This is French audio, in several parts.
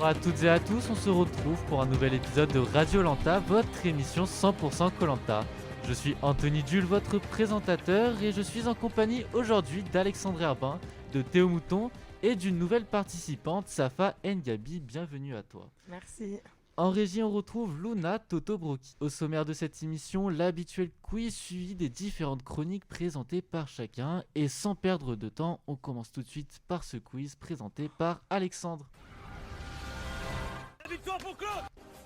Bonjour à toutes et à tous, on se retrouve pour un nouvel épisode de Radio Lanta, votre émission 100% Koh-Lanta. Je suis Anthony Dull, votre présentateur, et je suis en compagnie aujourd'hui d'Alexandre Herbin, de Théo Mouton et d'une nouvelle participante, Safa Ngabi. Bienvenue à toi. Merci. En régie, on retrouve Luna Totobroki. Au sommaire de cette émission, l'habituel quiz suivi des différentes chroniques présentées par chacun. Et sans perdre de temps, on commence tout de suite par ce quiz présenté par Alexandre. La victoire pour Claude.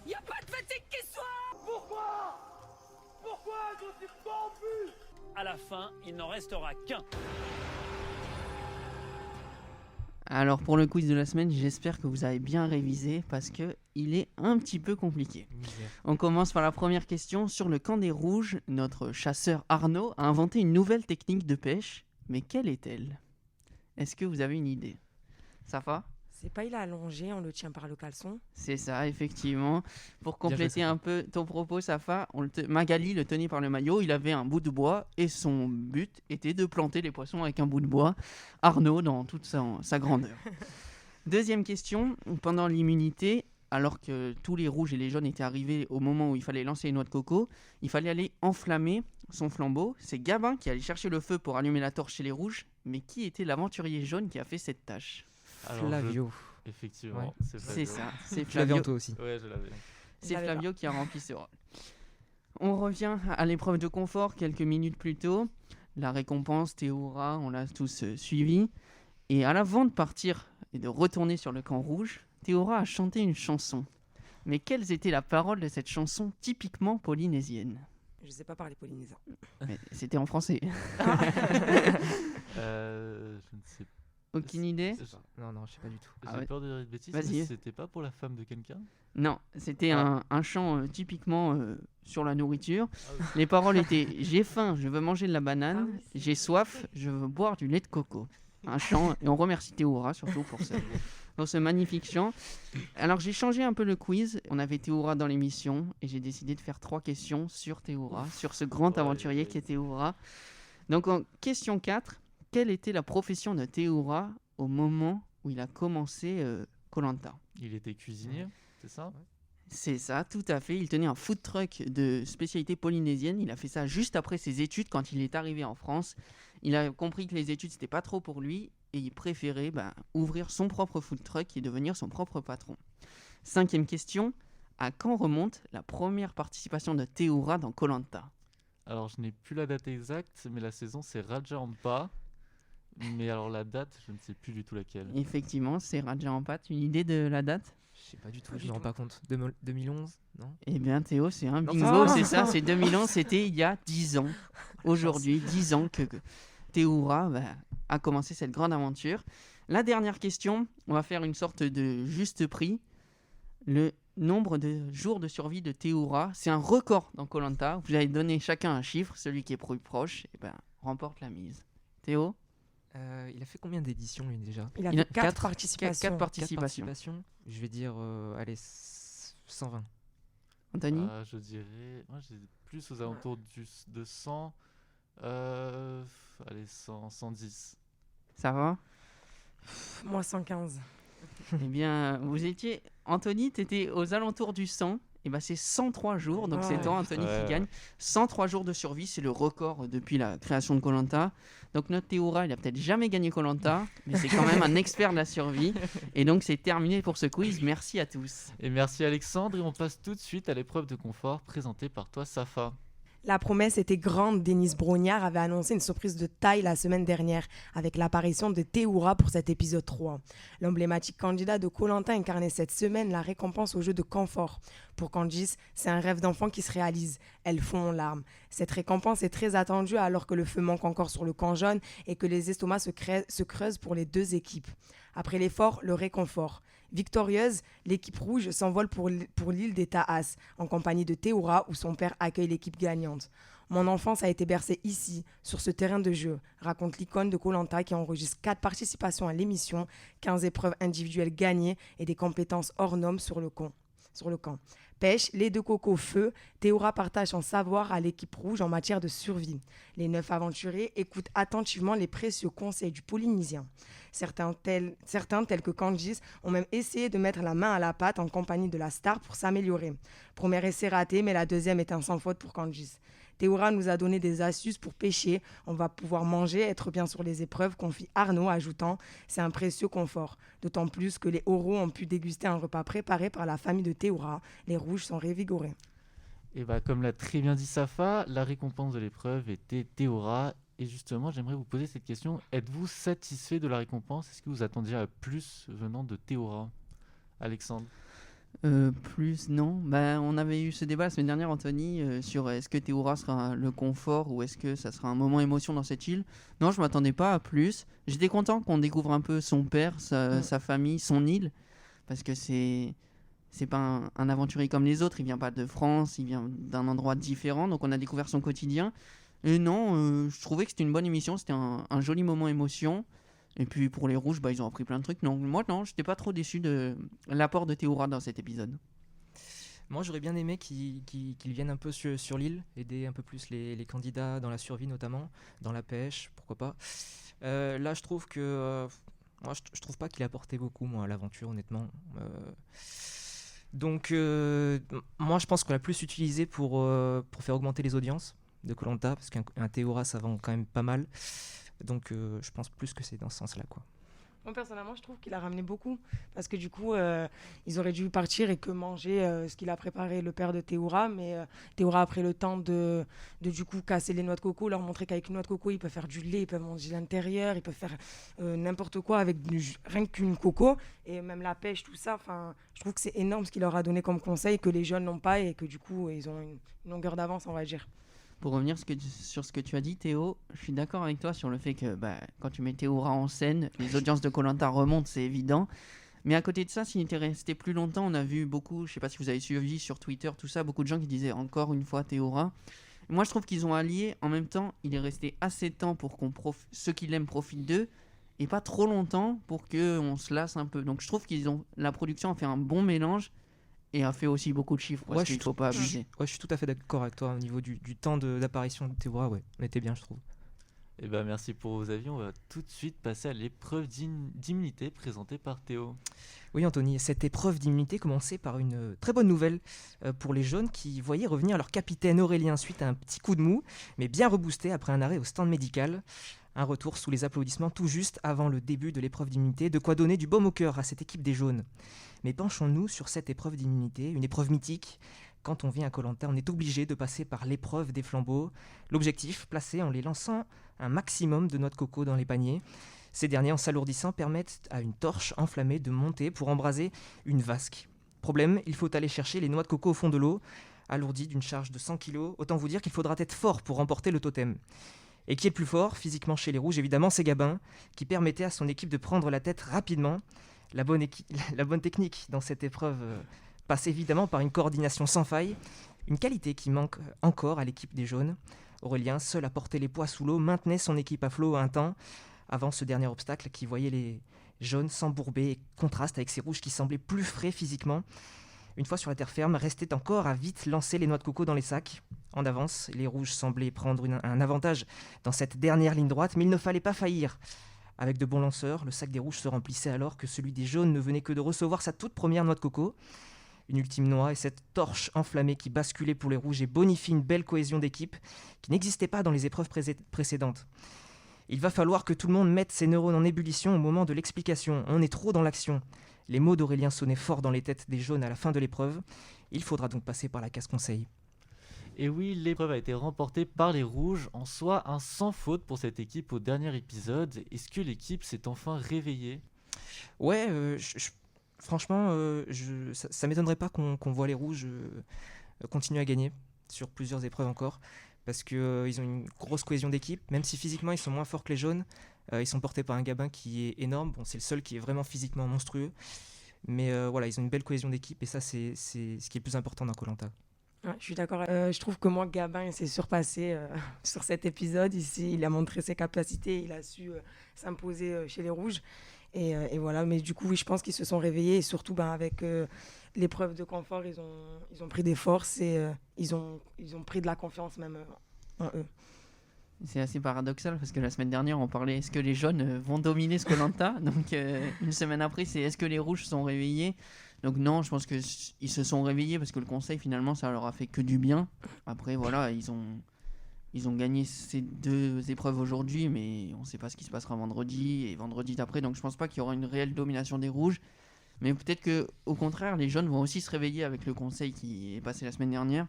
Y'a pas de fatigue qui soit. Pourquoi ils ont pas en plus? À la fin, il n'en restera qu'un. Alors pour le quiz de la semaine, j'espère que vous avez bien révisé parce que il est un petit peu compliqué. On commence par la première question. Sur le camp des Rouges, notre chasseur Arnaud a inventé une nouvelle technique de pêche. Mais quelle est-elle? Est-ce que vous avez une idée? Safa? C'est pas il a allongé, on le tient par le caleçon. C'est ça, effectivement. Pour compléter un peu ton propos, Safa, Magali le tenait par le maillot, il avait un bout de bois et son but était de planter les poissons avec un bout de bois. Arnaud dans toute sa grandeur. Deuxième question, pendant l'immunité, alors que tous les rouges et les jaunes étaient arrivés au moment où il fallait lancer les noix de coco, il fallait aller enflammer son flambeau. C'est Gabin qui allait chercher le feu pour allumer la torche chez les rouges, mais qui était l'aventurier jaune qui a fait cette tâche? Alors, Flavio. Effectivement, Ouais. c'est Flavio. C'est ça, c'est Tu l'avais Flavio. en toi aussi. Ouais, je l'avais. C'est l'avais Flavio qui a rempli ce rôle. On revient à l'épreuve de confort quelques minutes plus tôt. La récompense, Théoura, on l'a tous suivi. Et à l'avant de partir et de retourner sur le camp rouge, Théoura a chanté une chanson. Mais quelles étaient les paroles de cette chanson typiquement polynésienne? Je sais pas parler polynésien. Mais c'était en français. Je ne sais pas. Aucune idée? Non, je sais pas du tout. J'ai Ah ouais. peur de dire de bêtises, Vas-y. mais c'était pas pour la femme de quelqu'un? Non, c'était un chant typiquement sur la nourriture. oui. Les paroles étaient « J'ai faim, je veux manger de la banane. Ah oui, c'est J'ai soif, je veux boire du lait de coco. » Un chant, et on remercie Théoura surtout pour ce magnifique chant. Alors j'ai changé un peu le quiz. On avait Théoura dans l'émission et j'ai décidé de faire 3 questions sur Théoura, sur ce grand aventurier qui est Théoura. Donc en question 4, quelle était la profession de Théoura au moment où il a commencé Koh-Lanta? Il était cuisinier, c'est ça? C'est ça, tout à fait. Il tenait un food truck de spécialité polynésienne. Il a fait ça juste après ses études, quand il est arrivé en France. Il a compris que les études, c'était pas trop pour lui et il préférait ouvrir son propre food truck et devenir son propre patron. 5e question, à quand remonte la première participation de Théoura dans Koh-Lanta? Alors, je n'ai plus la date exacte, mais la saison, c'est Raja Ampat. Mais alors, la date, je ne sais plus du tout laquelle. Effectivement, c'est Raja Ampat. Une idée de la date? Je sais pas du tout, je me rends pas compte. 2011, non? Eh bien Théo, c'est un Non, bingo, c'est c'est ça, c'est 2011, c'était il y a 10 ans. Aujourd'hui, 10 ans que Théoura a commencé cette grande aventure. La dernière question, on va faire une sorte de juste prix. Le nombre de jours de survie de Théoura, c'est un record dans Koh-Lanta. Vous allez donner chacun un chiffre, celui qui est plus proche remporte la mise. Théo? Il a fait combien d'éditions lui déjà? Il a Il a fait 4 quatre participations. 4 participations. Je vais dire, allez, 120. Anthony? Je dirais... Moi, j'ai plus aux alentours de 100... Allez, 110. Ça va? Moi 115. Eh bien, vous étiez... Anthony, tu étais aux alentours du 100. Et c'est 103 jours, donc c'est toi, Anthony, qui gagne. 103 jours de survie, c'est le record depuis la création de Koh-Lanta. Donc notre Théoura, il a peut-être jamais gagné Koh-Lanta, mais c'est quand même un expert de la survie. Et donc c'est terminé pour ce quiz. Merci à tous. Et merci Alexandre, et on passe tout de suite à l'épreuve de confort présentée par toi, Safa. La promesse était grande. Denis Brognard avait annoncé une surprise de taille la semaine dernière avec l'apparition de Théoura pour cet épisode 3. L'emblématique candidat de Koh-Lanta incarnait cette semaine la récompense au jeu de confort. Pour Candice, c'est un rêve d'enfant qui se réalise. Elle fond en larmes. Cette récompense est très attendue alors que le feu manque encore sur le camp jaune et que les estomacs se creusent pour les deux équipes. Après l'effort, le réconfort. Victorieuse, l'équipe rouge s'envole pour l'île des Taas, en compagnie de Théoura, où son père accueille l'équipe gagnante. Mon enfance a été bercée ici, sur ce terrain de jeu, raconte l'icône de Koh-Lanta qui enregistre 4 participations à l'émission, 15 épreuves individuelles gagnées et des compétences hors normes sur le sur le camp. Pêche, lait de coco, feu, Théoura partage son savoir à l'équipe rouge en matière de survie. Les 9 aventuriers écoutent attentivement les précieux conseils du Polynésien. Certains, tels que Candice, ont même essayé de mettre la main à la pâte en compagnie de la star pour s'améliorer. Premier essai raté, mais la deuxième est un sans faute pour Candice. Théoura nous a donné des astuces pour pêcher. On va pouvoir manger, être bien sur les épreuves, confie Arnaud, ajoutant « C'est un précieux confort ». D'autant plus que les oraux ont pu déguster un repas préparé par la famille de Théoura. Les rouges sont révigorés. Et comme l'a très bien dit Safa, la récompense de l'épreuve était Théoura. Et justement, j'aimerais vous poser cette question. Êtes-vous satisfait de la récompense? Est-ce que vous attendiez à plus venant de Théoura? Alexandre? Plus, non. On avait eu ce débat la semaine dernière, Anthony, sur est-ce que Théoura sera le confort ou est-ce que ça sera un moment émotion dans cette île. Non, je m'attendais pas à plus. J'étais content qu'on découvre un peu son père, sa famille, son île, parce que c'est pas un aventurier comme les autres. Il vient pas de France, il vient d'un endroit différent, donc on a découvert son quotidien. Et non, je trouvais que c'était une bonne émission, c'était un joli moment émotion. Et puis pour les rouges, ils ont appris plein de trucs. Donc moi, non, j'étais pas trop déçu de l'apport de Théoura dans cet épisode. Moi, j'aurais bien aimé qu'ils viennent un peu sur l'île, aider un peu plus les candidats dans la survie notamment, dans la pêche, pourquoi pas. Là, je trouve que... moi, je trouve pas qu'il a apporté beaucoup, moi, à l'aventure, honnêtement. Donc, moi, je pense qu'on l'a plus utilisé pour faire augmenter les audiences de Koh-Lanta, parce qu'un Théoura, ça vend quand même pas mal. Donc je pense plus que c'est dans ce sens-là, quoi. Moi, personnellement, je trouve qu'il a ramené beaucoup. Parce que du coup, ils auraient dû partir et que manger ce qu'il a préparé le père de Théoura. Mais Théoura a pris le temps de du coup casser les noix de coco, leur montrer qu'avec une noix de coco, ils peuvent faire du lait, ils peuvent manger l'intérieur, ils peuvent faire n'importe quoi avec rien qu'une coco. Et même la pêche, tout ça. Je trouve que c'est énorme ce qu'il leur a donné comme conseil que les jeunes n'ont pas et que du coup, ils ont une longueur d'avance, on va dire. Pour revenir sur ce que tu as dit, Théo, je suis d'accord avec toi sur le fait que quand tu mets Théoura en scène, les audiences de Koh-Lanta remontent, c'est évident. Mais à côté de ça, s'il était resté plus longtemps, on a vu beaucoup, je sais pas si vous avez suivi sur Twitter, tout ça, beaucoup de gens qui disaient encore une fois Théoura. Moi, je trouve qu'ils ont allié, en même temps, il est resté assez de temps pour ceux qui l'aiment profitent d'eux, et pas trop longtemps pour qu'on se lasse un peu. Donc je trouve la production a fait un bon mélange, et a fait aussi beaucoup de chiffres, parce qu'il ne faut pas abuser. Ouais, je suis tout à fait d'accord avec toi au niveau du temps d'apparition de Théoura, ouais, on était bien, je trouve. Eh merci pour vos avis. On va tout de suite passer à l'épreuve d'immunité présentée par Théo. Oui, Anthony, cette épreuve d'immunité commençait par une très bonne nouvelle pour les jaunes qui voyaient revenir leur capitaine Aurélien suite à un petit coup de mou, mais bien reboosté après un arrêt au stand médical. Un retour sous les applaudissements tout juste avant le début de l'épreuve d'immunité, de quoi donner du baume au cœur à cette équipe des jaunes. Mais penchons-nous sur cette épreuve d'immunité, une épreuve mythique. Quand on vient à Koh-Lanta, on est obligé de passer par l'épreuve des flambeaux. L'objectif, placé en les lançant un maximum de noix de coco dans les paniers. Ces derniers, en s'alourdissant, permettent à une torche enflammée de monter pour embraser une vasque. Problème, il faut aller chercher les noix de coco au fond de l'eau, alourdies d'une charge de 100 kg. Autant vous dire qu'il faudra être fort pour remporter le totem. Et qui est le plus fort, physiquement chez les rouges, évidemment, c'est Gabin, qui permettait à son équipe de prendre la tête rapidement. La bonne technique dans cette épreuve passe évidemment par une coordination sans faille, une qualité qui manque encore à l'équipe des jaunes. Aurélien, seul à porter les poids sous l'eau, maintenait son équipe à flot un temps, avant ce dernier obstacle qui voyait les jaunes s'embourber et contraste avec ces rouges qui semblaient plus frais physiquement. Une fois sur la terre ferme, restait encore à vite lancer les noix de coco dans les sacs. En avance, les rouges semblaient prendre un avantage dans cette dernière ligne droite, mais il ne fallait pas faillir. Avec de bons lanceurs, le sac des rouges se remplissait alors que celui des jaunes ne venait que de recevoir sa toute première noix de coco. Une ultime noix et cette torche enflammée qui basculait pour les rouges et bonifie une belle cohésion d'équipe qui n'existait pas dans les épreuves précédentes. Il va falloir que tout le monde mette ses neurones en ébullition au moment de l'explication. On est trop dans l'action. Les mots d'Aurélien sonnaient fort dans les têtes des jaunes à la fin de l'épreuve. Il faudra donc passer par la casse-conseil. Et oui, l'épreuve a été remportée par les rouges, en soi un sans faute pour cette équipe au dernier épisode. Est-ce que l'équipe s'est enfin réveillée? Ouais, franchement, ça m'étonnerait pas qu'on voit les rouges continuer à gagner sur plusieurs épreuves encore, parce qu'ils ont une grosse cohésion d'équipe, même si physiquement ils sont moins forts que les jaunes. Ils sont portés par un Gabin qui est énorme, bon, c'est le seul qui est vraiment physiquement monstrueux, mais voilà, ils ont une belle cohésion d'équipe et ça c'est ce qui est le plus important dans Koh-Lanta. Ouais, je suis d'accord. Je trouve que moi, Gabin s'est surpassé sur cet épisode. Ici, il a montré ses capacités, il a su s'imposer chez les Rouges. Et voilà, mais du coup, oui, je pense qu'ils se sont réveillés et surtout avec l'épreuve de confort, ils ont pris des forces et ils ont pris de la confiance même en eux. C'est assez paradoxal parce que la semaine dernière on parlait est-ce que les jaunes vont dominer ce Koh-Lanta donc une semaine après c'est est-ce que les rouges sont réveillés, donc non, je pense qu'ils se sont réveillés parce que le conseil finalement ça leur a fait que du bien. Après voilà, ils ont gagné ces 2 épreuves aujourd'hui, mais on ne sait pas ce qui se passera vendredi et vendredi d'après, donc je pense pas qu'il y aura une réelle domination des rouges, mais peut-être que au contraire les jaunes vont aussi se réveiller avec le conseil qui est passé la semaine dernière.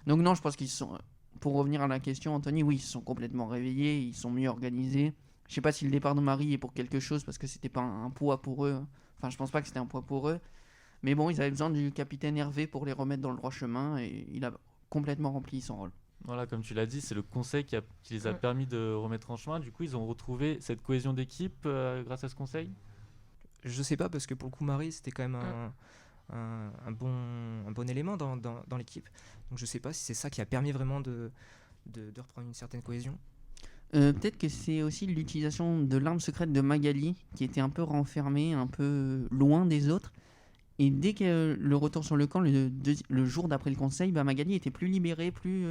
Donc non, je pense qu'ils sont... Pour revenir à la question, Anthony, oui, ils se sont complètement réveillés, ils sont mieux organisés. Je sais pas si le départ de Marie est pour quelque chose, parce que c'était pas un poids pour eux. Enfin, je pense pas que c'était un poids pour eux. Mais bon, ils avaient besoin du capitaine Hervé pour les remettre dans le droit chemin, et il a complètement rempli son rôle. Voilà, comme tu l'as dit, c'est le conseil qui les a permis de remettre en chemin. Du coup, ils ont retrouvé cette cohésion d'équipe grâce à ce conseil. Je sais pas, parce que pour le coup, Marie, c'était quand même un bon élément dans l'équipe. Donc je sais pas si c'est ça qui a permis vraiment de reprendre une certaine cohésion. Peut-être que c'est aussi l'utilisation de l'arme secrète de Magali qui était un peu renfermée, un peu loin des autres. Et dès que le retour sur le camp, le jour d'après le conseil, Magali était plus libérée, plus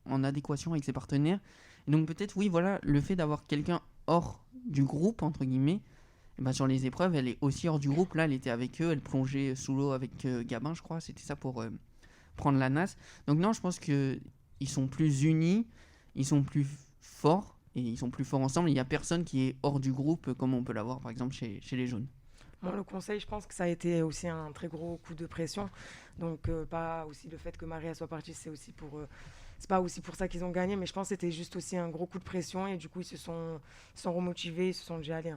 en adéquation avec ses partenaires. Et donc peut-être, oui, voilà, le fait d'avoir quelqu'un hors du groupe, entre guillemets, sur les épreuves, elle est aussi hors du groupe. Là, elle était avec eux, elle plongeait sous l'eau avec Gabin, je crois. C'était ça pour prendre la nasse. Donc non, je pense qu'ils sont plus unis, ils sont plus forts, et ils sont plus forts ensemble. Il n'y a personne qui est hors du groupe, comme on peut l'avoir, par exemple, chez les jaunes. Bon, le conseil, je pense que ça a été aussi un très gros coup de pression. Donc, pas aussi le fait que Maria soit partie, c'est pas aussi pour ça qu'ils ont gagné, mais je pense que c'était juste aussi un gros coup de pression. Et du coup, ils se sont remotivés, ils se sont dit, allez.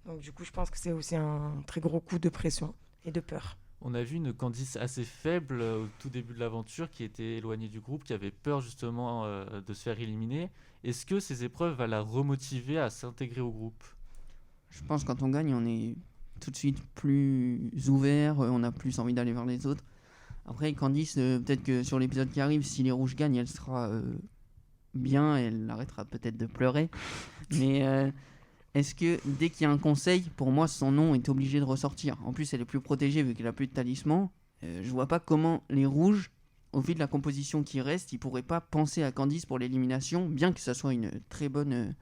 Donc, du coup, je pense que c'est aussi un très gros coup de pression et de peur. On a vu une Candice assez faible au tout début de l'aventure, qui était éloignée du groupe, qui avait peur justement de se faire éliminer. Est-ce que ces épreuves va la remotiver à s'intégrer au groupe ? Je pense que quand on gagne, on est tout de suite plus ouvert, on a plus envie d'aller vers les autres. Après, Candice, peut-être que sur l'épisode qui arrive, si les rouges gagnent, elle sera bien, elle arrêtera peut-être de pleurer. Mais est-ce que dès qu'il y a un conseil, pour moi, son nom est obligé de ressortir ? En plus, elle est plus protégée vu qu'elle a plus de talisman. Je vois pas comment les rouges, au vu de la composition qui reste, ils pourraient pas penser à Candice pour l'élimination, bien que ça soit une très bonne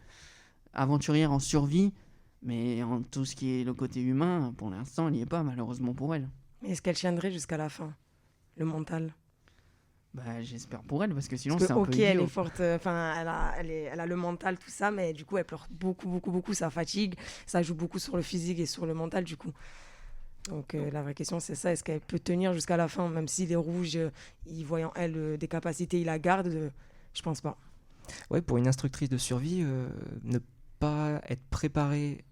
aventurière en survie. Mais en tout ce qui est le côté humain, pour l'instant, il n'y est pas, malheureusement pour elle. Mais est-ce qu'elle tiendrait jusqu'à la fin ? Le mental ? J'espère pour elle, parce que sinon parce c'est que, un peu elle idiot. est forte, elle a le mental, tout ça, mais du coup, elle pleure beaucoup, ça fatigue, ça joue beaucoup sur le physique et sur le mental, du coup. Donc, la vraie question, c'est ça, est-ce qu'elle peut tenir jusqu'à la fin, même si les rouges, ils voient en elle des capacités, ils la gardent, je pense pas. Ouais, pour une instructrice de survie, ne pas être préparée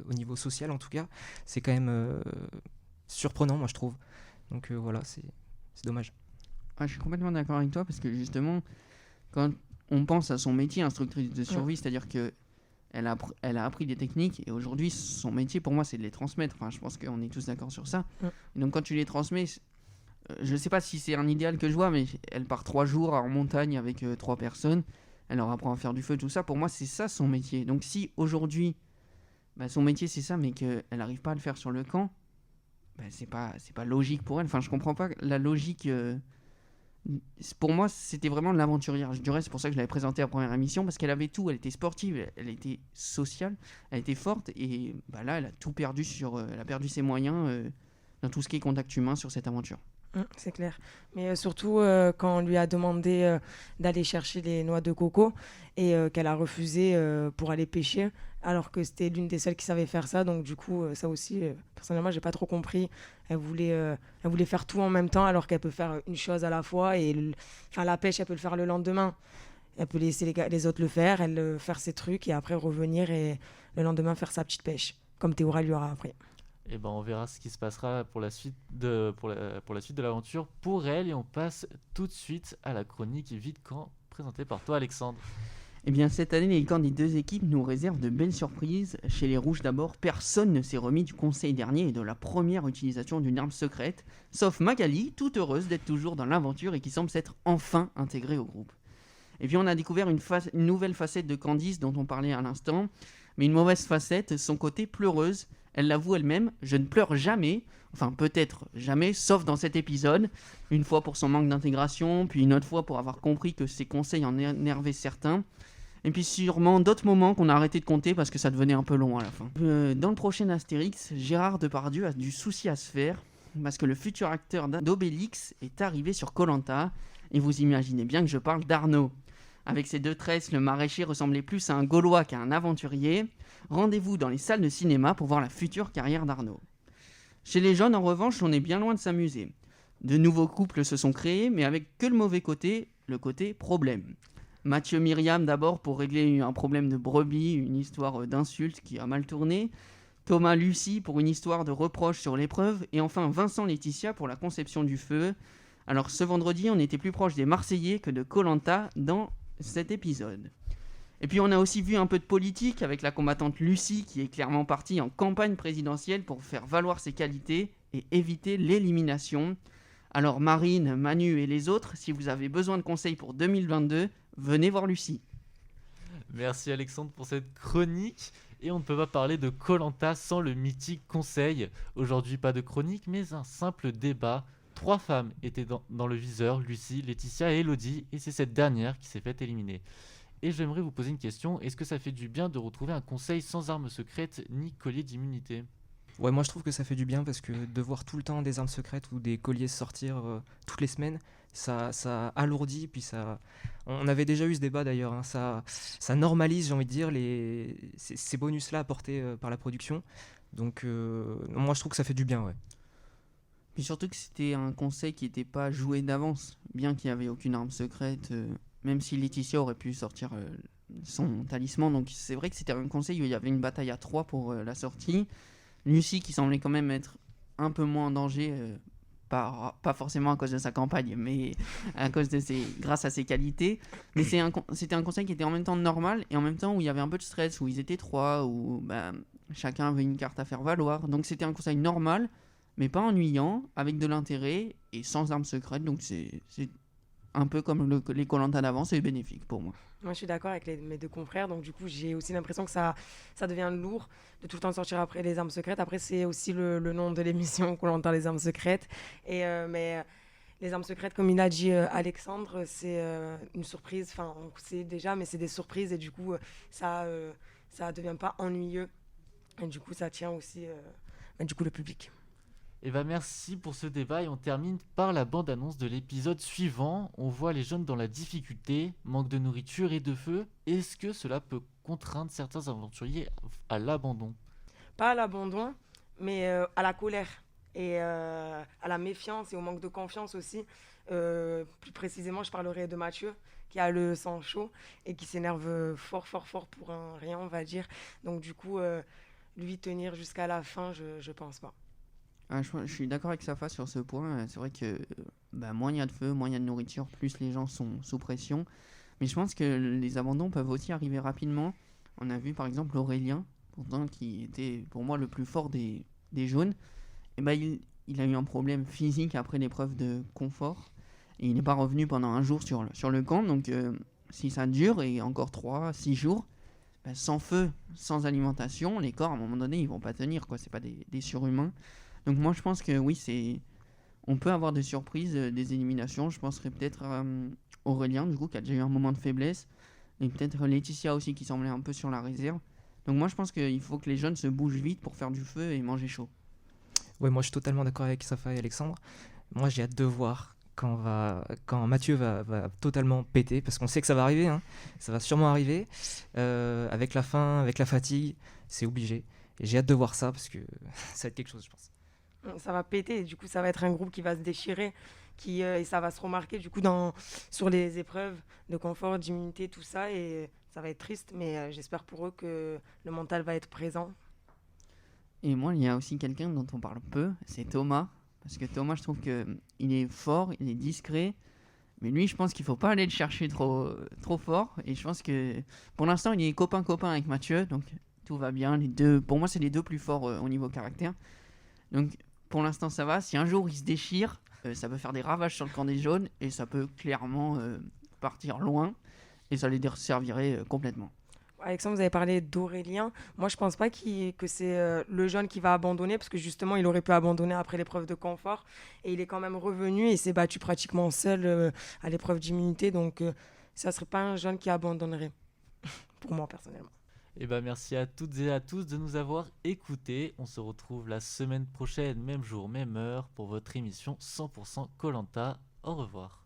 au niveau social, en tout cas, c'est quand même surprenant, moi, je trouve. Donc voilà, c'est dommage. Je suis complètement d'accord avec toi, parce que justement, quand on pense à son métier, instructrice de survie, c'est-à-dire que elle a appris des techniques, et aujourd'hui, son métier, pour moi, c'est de les transmettre. Enfin, je pense qu'on est tous d'accord sur ça. Et donc, quand tu les transmets, je ne sais pas si c'est un idéal que je vois, mais elle part 3 jours en montagne avec 3 personnes, elle leur apprend à faire du feu, tout ça. Pour moi, c'est ça son métier. Donc, si aujourd'hui, son métier, c'est ça, mais qu'elle n'arrive pas à le faire sur le camp, c'est pas logique pour elle. Enfin, je comprends pas la logique. Pour moi, c'était vraiment de l'aventurière. Je dirais, c'est pour ça que je l'avais présentée à la première émission, parce qu'elle avait tout. Elle était sportive, elle était sociale, elle était forte, et là, elle a tout perdu elle a perdu ses moyens dans tout ce qui est contact humain sur cette aventure. C'est clair. Mais surtout, quand on lui a demandé d'aller chercher les noix de coco et qu'elle a refusé pour aller pêcher, alors que c'était l'une des seules qui savait faire ça. Donc, du coup, ça aussi, personnellement, j'ai pas trop compris. Elle voulait faire tout en même temps, alors qu'elle peut faire une chose à la fois. Et la pêche, elle peut le faire le lendemain. Elle peut laisser les autres le faire, elle faire ses trucs et après revenir et le lendemain faire sa petite pêche, comme Théoura lui aura appris. Et on verra ce qui se passera pour la suite de l'aventure pour elle, et on passe tout de suite à la chronique vide camp présentée par toi, Alexandre. Eh bien, cette année, les camps des 2 équipes nous réservent de belles surprises. Chez les rouges d'abord, personne ne s'est remis du conseil dernier et de la première utilisation d'une arme secrète, sauf Magali, toute heureuse d'être toujours dans l'aventure et qui semble s'être enfin intégrée au groupe. Et puis on a découvert une nouvelle facette de Candice dont on parlait à l'instant, mais une mauvaise facette, son côté pleureuse. Elle l'avoue elle-même, je ne pleure jamais, enfin peut-être jamais, sauf dans cet épisode, une fois pour son manque d'intégration, puis une autre fois pour avoir compris que ses conseils en énervaient certains, et puis sûrement d'autres moments qu'on a arrêté de compter parce que ça devenait un peu long à la fin. Dans le prochain Astérix, Gérard Depardieu a du souci à se faire, parce que le futur acteur d'Obélix est arrivé sur Koh-Lanta, et vous imaginez bien que je parle d'Arnaud. Avec ses 2 tresses, le maraîcher ressemblait plus à un Gaulois qu'à un aventurier. Rendez-vous dans les salles de cinéma pour voir la future carrière d'Arnaud. Chez les jeunes, en revanche, on est bien loin de s'amuser. De nouveaux couples se sont créés, mais avec que le mauvais côté, le côté problème. Mathieu Myriam d'abord pour régler un problème de brebis, une histoire d'insulte qui a mal tourné. Thomas Lucie pour une histoire de reproches sur l'épreuve. Et enfin Vincent Laetitia pour la conception du feu. Alors ce vendredi, on était plus proche des Marseillais que de Koh-Lanta dans cet épisode. Et puis on a aussi vu un peu de politique avec la combattante Lucie qui est clairement partie en campagne présidentielle pour faire valoir ses qualités et éviter l'élimination. Alors Marine, Manu et les autres, si vous avez besoin de conseils pour 2022, venez voir Lucie. Merci Alexandre pour cette chronique. Et on ne peut pas parler de Koh-Lanta sans le mythique conseil. Aujourd'hui, pas de chronique, mais un simple débat. 3 femmes étaient dans le viseur, Lucie, Laetitia et Elodie, et c'est cette dernière qui s'est faite éliminer. Et j'aimerais vous poser une question, est-ce que ça fait du bien de retrouver un conseil sans armes secrètes ni collier d'immunité ? Ouais, moi je trouve que ça fait du bien parce que de voir tout le temps des armes secrètes ou des colliers sortir toutes les semaines, ça alourdit, puis ça... On avait déjà eu ce débat d'ailleurs, hein, ça normalise, j'ai envie de dire, ces bonus-là apportés par la production. Donc moi je trouve que ça fait du bien, ouais. Puis surtout que c'était un conseil qui n'était pas joué d'avance, bien qu'il n'y avait aucune arme secrète, même si Laetitia aurait pu sortir son talisman. Donc c'est vrai que c'était un conseil où il y avait une bataille à 3 pour la sortie. Lucie qui semblait quand même être un peu moins en danger, pas forcément à cause de sa campagne, mais à cause de grâce à ses qualités. Mais c'était un conseil qui était en même temps normal et en même temps où il y avait un peu de stress, où ils étaient 3, où chacun avait une carte à faire valoir. Donc c'était un conseil normal, mais pas ennuyant, avec de l'intérêt et sans armes secrètes. Donc c'est un peu comme les Koh-Lanta d'avant, c'est bénéfique pour moi. Moi, je suis d'accord avec mes 2 confrères. Donc, du coup, j'ai aussi l'impression que ça devient lourd de tout le temps sortir après les armes secrètes. Après, c'est aussi le nom de l'émission, Koh-Lanta, les armes secrètes. Mais les armes secrètes, comme il a dit Alexandre, c'est une surprise. Enfin, on sait déjà, mais c'est des surprises. Et du coup, ça devient pas ennuyeux. Et du coup, ça tient aussi le public. Et merci pour ce débat et on termine par la bande-annonce de l'épisode suivant. On voit les jeunes dans la difficulté, manque de nourriture et de feu. Est-ce que cela peut contraindre certains aventuriers à l'abandon ? Pas à l'abandon, mais à la colère et à la méfiance et au manque de confiance aussi. Plus précisément, je parlerai de Mathieu qui a le sang chaud et qui s'énerve fort pour un rien, on va dire. Donc du coup, lui tenir jusqu'à la fin, je pense pas. Je suis d'accord avec Safa sur ce point. C'est vrai que moins il y a de feu, moins il y a de nourriture, plus les gens sont sous pression. Mais je pense que les abandons peuvent aussi arriver rapidement. On a vu par exemple Aurélien, pourtant qui était pour moi le plus fort des jaunes. Et il a eu un problème physique après l'épreuve de confort. Et il n'est pas revenu pendant un jour sur le camp. Donc si ça dure, et encore 3-6 jours, sans feu, sans alimentation, les corps à un moment donné ils vont pas tenir, quoi. C'est pas des surhumains. Donc moi je pense que oui, on peut avoir des surprises, des éliminations. Je penserais peut-être à Aurélien du coup qui a déjà eu un moment de faiblesse, et peut-être Laetitia aussi qui semblait un peu sur la réserve. Donc moi je pense qu'il faut que les jeunes se bougent vite pour faire du feu et manger chaud. Ouais, moi je suis totalement d'accord avec Safa et Alexandre. Moi j'ai hâte de voir quand Mathieu va totalement péter, parce qu'on sait que ça va arriver, hein. Ça va sûrement arriver, avec la faim, avec la fatigue, c'est obligé. Et j'ai hâte de voir ça parce que ça va être quelque chose, je pense. Ça va péter, du coup ça va être un groupe qui va se déchirer, et ça va se remarquer du coup sur les épreuves de confort, d'immunité, tout ça, et ça va être triste, mais j'espère pour eux que le mental va être présent. Et moi il y a aussi quelqu'un dont on parle peu, c'est Thomas, parce que Thomas je trouve qu'il est fort, il est discret, mais lui je pense qu'il faut pas aller le chercher trop fort, et je pense que pour l'instant il est copain avec Mathieu, donc tout va bien, les deux, pour moi c'est les 2 plus forts au niveau caractère, donc pour l'instant ça va. Si un jour il se déchire, ça peut faire des ravages sur le camp des jaunes et ça peut clairement partir loin et ça les desservirait complètement. Alexandre, vous avez parlé d'Aurélien. Moi, je pense pas que c'est le jeune qui va abandonner, parce que justement, il aurait pu abandonner après l'épreuve de confort. Et il est quand même revenu et s'est battu pratiquement seul à l'épreuve d'immunité. Donc, ça serait pas un jeune qui abandonnerait, pour moi, personnellement. Et bah merci à toutes et à tous de nous avoir écoutés. On se retrouve la semaine prochaine, même jour, même heure, pour votre émission 100% Koh-Lanta. Au revoir.